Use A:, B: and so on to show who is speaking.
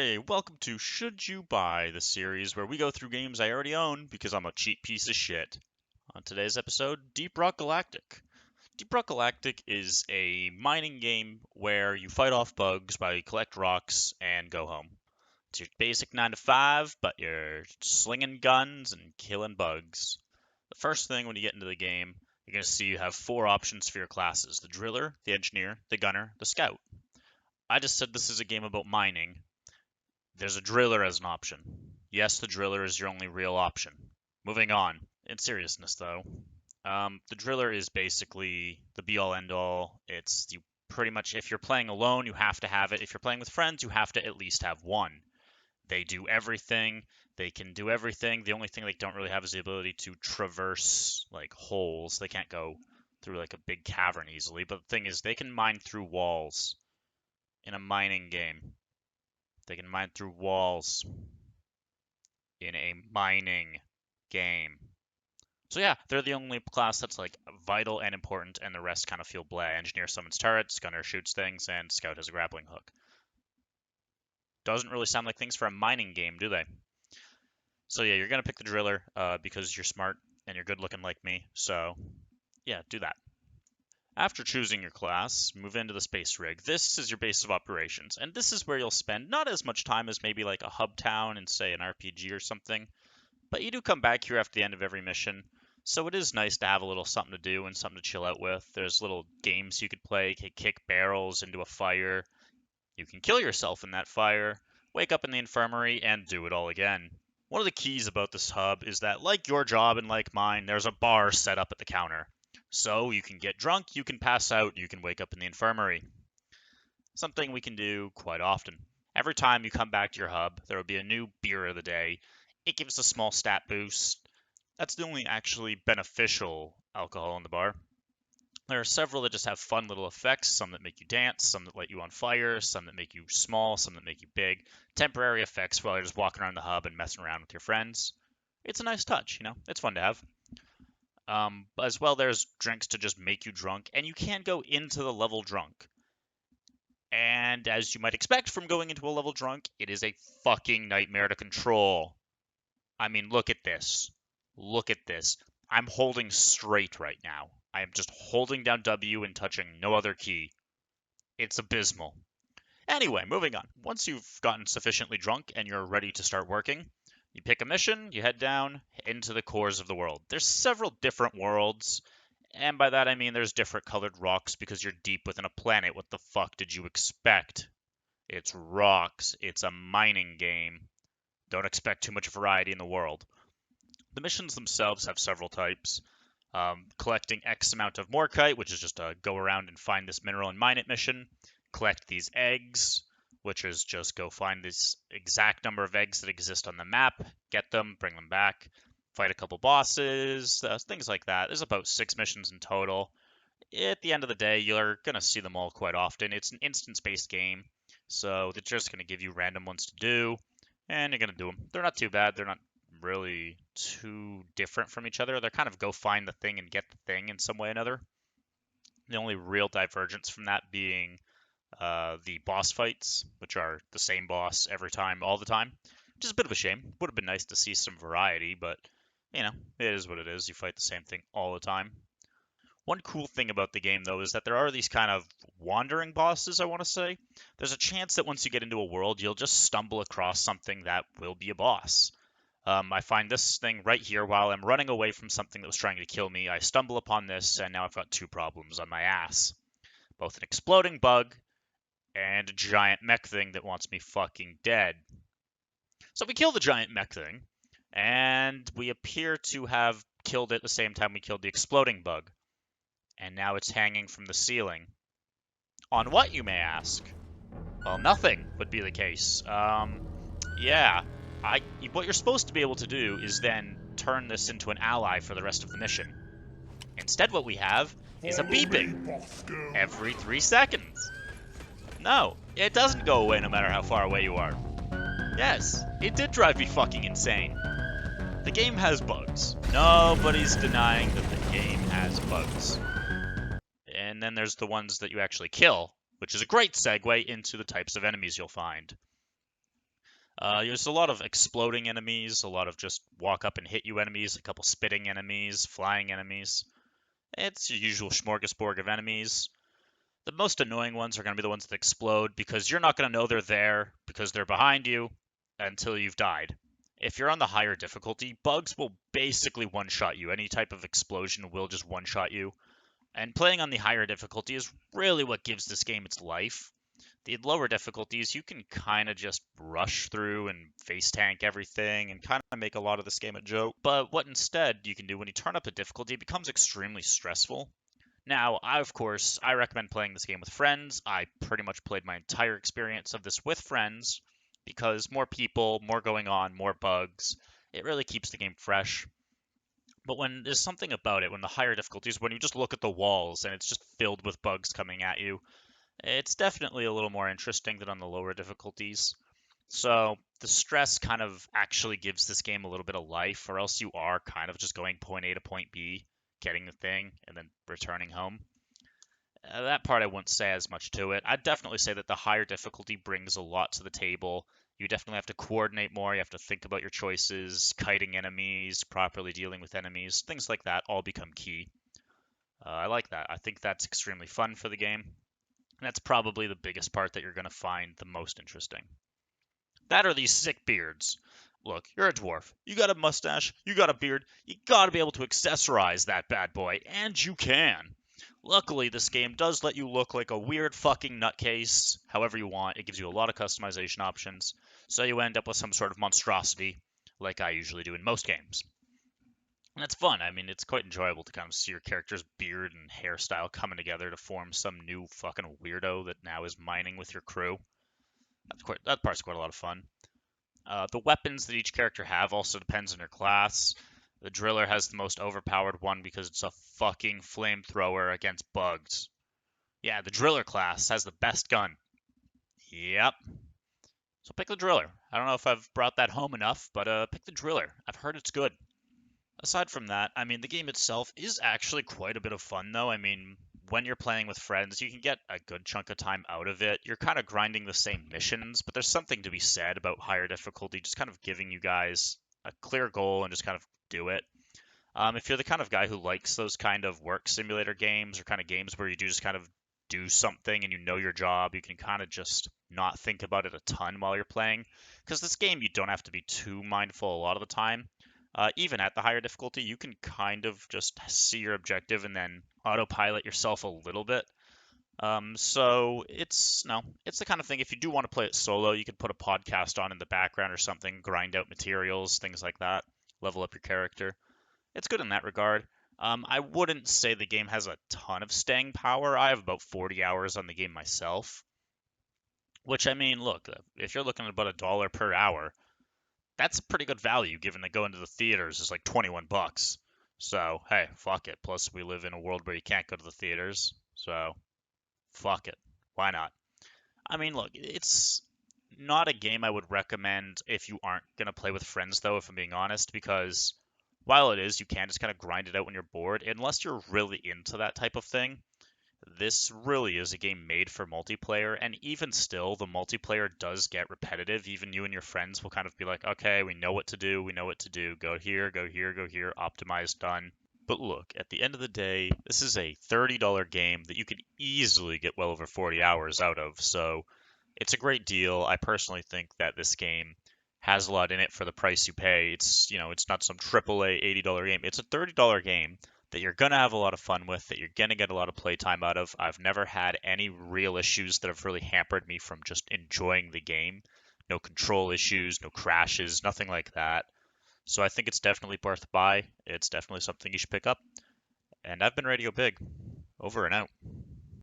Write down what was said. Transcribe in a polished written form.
A: Hey, welcome to Should You Buy, the series where we go through games I already own because I'm a cheap piece of shit. On today's episode, Deep Rock Galactic. Deep Rock Galactic is a mining game where you fight off bugs while you collect rocks and go home. It's your basic 9 to 5, but you're slinging guns and killing bugs. The first thing when you get into the game, you're going to see you have 4 options for your classes: the driller, the engineer, the gunner, the scout. I just said this is a game about mining. There's a driller as an option. Yes, the driller is your only real option. Moving on. In seriousness, though, the driller is basically the be-all, end-all. It's you pretty much, if you're playing alone, you have to have it. If you're playing with friends, you have to at least have one. They do everything. They can do everything. The only thing they don't really have is the ability to traverse, like, holes. They can't go through, like, a big cavern easily. But the thing is, they can mine through walls in a mining game. They can mine through walls in a mining game. So yeah, they're the only class that's like vital and important, and the rest kind of feel blah. Engineer summons turrets, gunner shoots things, and scout has a grappling hook. Doesn't really sound like things for a mining game, do they? So yeah, you're gonna pick the driller because you're smart and you're good looking like me. So yeah, do that. After choosing your class, move into the space rig. This is your base of operations, and this is where you'll spend not as much time as maybe like a hub town in, say, an RPG or something, but you do come back here after the end of every mission, so it is nice to have a little something to do and something to chill out with. There's little games you could play, kick barrels into a fire. You can kill yourself in that fire, wake up in the infirmary, and do it all again. One of the keys about this hub is that, like your job and like mine, there's a bar set up at the counter. So you can get drunk, you can pass out, you can wake up in the infirmary. Something we can do quite often. Every time you come back to your hub, there will be a new beer of the day. It gives a small stat boost. That's the only actually beneficial alcohol in the bar. There are several that just have fun little effects, some that make you dance, some that light you on fire, some that make you small, some that make you big. Temporary effects while you're just walking around the hub and messing around with your friends. It's a nice touch, it's fun to have. As well, there's drinks to just make you drunk, and you can go into the level drunk. And as you might expect from going into a level drunk, it is a fucking nightmare to control. I mean, look at this. Look at this. I'm holding straight right now. I am just holding down W and touching no other key. It's abysmal. Anyway, moving on. Once you've gotten sufficiently drunk and you're ready to start working, you pick a mission, you head down into the cores of the world. There's several different worlds, and by that I mean there's different colored rocks because you're deep within a planet. What the fuck did you expect? It's rocks. It's a mining game. Don't expect too much variety in the world. The missions themselves have several types. Collecting X amount of Morkite, which is just a go around and find this mineral and mine it mission. Collect these eggs, which is just go find this exact number of eggs that exist on the map, get them, bring them back, fight a couple bosses, things like that. There's about 6 missions in total. At the end of the day, you're going to see them all quite often. It's an instance-based game, so they're just going to give you random ones to do, and you're going to do them. They're not too bad. They're not really too different from each other. They're kind of go find the thing and get the thing in some way or another. The only real divergence from that being the boss fights, which are the same boss every time, all the time, which is a bit of a shame. Would have been nice to see some variety, but, it is what it is. You fight the same thing all the time. One cool thing about the game, though, is that there are these kind of wandering bosses, I want to say. There's a chance that once you get into a world, you'll just stumble across something that will be a boss. I find this thing right here while I'm running away from something that was trying to kill me. I stumble upon this, and now I've got 2 problems on my ass. Both an exploding bug and a giant mech thing that wants me fucking dead. So we kill the giant mech thing, and we appear to have killed it the same time we killed the exploding bug. And now it's hanging from the ceiling. On what, you may ask? Well, nothing would be the case. Yeah. What you're supposed to be able to do is then turn this into an ally for the rest of the mission. Instead, what we have is a beeping every 3 seconds. No, it doesn't go away no matter how far away you are. Yes, it did drive me fucking insane. The game has bugs. Nobody's denying that the game has bugs. And then there's the ones that you actually kill, which is a great segue into the types of enemies you'll find. There's a lot of exploding enemies, a lot of just walk up and hit you enemies, a couple spitting enemies, flying enemies. It's your usual smorgasbord of enemies. The most annoying ones are going to be the ones that explode because you're not going to know they're there because they're behind you until you've died. If you're on the higher difficulty, bugs will basically one-shot you. Any type of explosion will just one-shot you. And playing on the higher difficulty is really what gives this game its life. The lower difficulties, you can kind of just rush through and face tank everything and kind of make a lot of this game a joke. But what instead you can do when you turn up the difficulty, it becomes extremely stressful. Now, of course, I recommend playing this game with friends. I pretty much played my entire experience of this with friends because more people, more going on, more bugs. It really keeps the game fresh. But when there's something about it, when the higher difficulties, when you just look at the walls and it's just filled with bugs coming at you, it's definitely a little more interesting than on the lower difficulties. So the stress kind of actually gives this game a little bit of life, or else you are kind of just going point A to point B, getting the thing, and then returning home. That part I wouldn't say as much to it. I'd definitely say that the higher difficulty brings a lot to the table. You definitely have to coordinate more. You have to think about your choices, kiting enemies, properly dealing with enemies, things like that all become key. I like that. I think that's extremely fun for the game. And that's probably the biggest part that you're going to find the most interesting. That are these sick beards. Look, you're a dwarf. You got a mustache, you got a beard, you gotta be able to accessorize that bad boy, and you can. Luckily, this game does let you look like a weird fucking nutcase however you want. It gives you a lot of customization options, so you end up with some sort of monstrosity, like I usually do in most games. And that's fun. I mean, it's quite enjoyable to kind of see your character's beard and hairstyle coming together to form some new fucking weirdo that now is mining with your crew. That part's quite a lot of fun. The weapons that each character have also depends on your class. The driller has the most overpowered one because it's a fucking flamethrower against bugs. Yeah, the driller class has the best gun. Yep. So pick the driller. I don't know if I've brought that home enough, but pick the driller. I've heard it's good. Aside from that, I mean, the game itself is actually quite a bit of fun, though. I mean, when you're playing with friends, you can get a good chunk of time out of it. You're kind of grinding the same missions, but there's something to be said about higher difficulty, just kind of giving you guys a clear goal and just kind of do it. If you're the kind of guy who likes those kind of work simulator games or kind of games where you do just kind of do something and you know your job, you can kind of just not think about it a ton while you're playing. Because this game, you don't have to be too mindful a lot of the time. Even at the higher difficulty, you can kind of just see your objective and then autopilot yourself a little bit. So it's no, it's the kind of thing. If you do want to play it solo, you can put a podcast on in the background or something, grind out materials, things like that, level up your character. It's good in that regard. I wouldn't say the game has a ton of staying power. I have about 40 hours on the game myself, which I mean, look, if you're looking at about $1 per hour, that's a pretty good value given that going to the theaters is like 21 bucks. So, hey, fuck it. Plus, we live in a world where you can't go to the theaters. So, fuck it. Why not? I mean, look, it's not a game I would recommend if you aren't going to play with friends, though, if I'm being honest, because while it is, you can just kind of grind it out when you're bored, unless you're really into that type of thing. This really is a game made for multiplayer, and even still, the multiplayer does get repetitive. Even you and your friends will kind of be like, okay, we know what to do, we know what to do, go here, go here, go here, optimize, done. But look, at the end of the day, this is a $30 game that you could easily get well over 40 hours out of, so it's a great deal. I personally think that this game has a lot in it for the price you pay. It's not some AAA $80 game. It's a $30 game that you're going to have a lot of fun with, that you're going to get a lot of playtime out of. I've never had any real issues that have really hampered me from just enjoying the game. No control issues, no crashes, nothing like that. So I think it's definitely worth a buy. It's definitely something you should pick up. And I've been Radio Big. Over and out.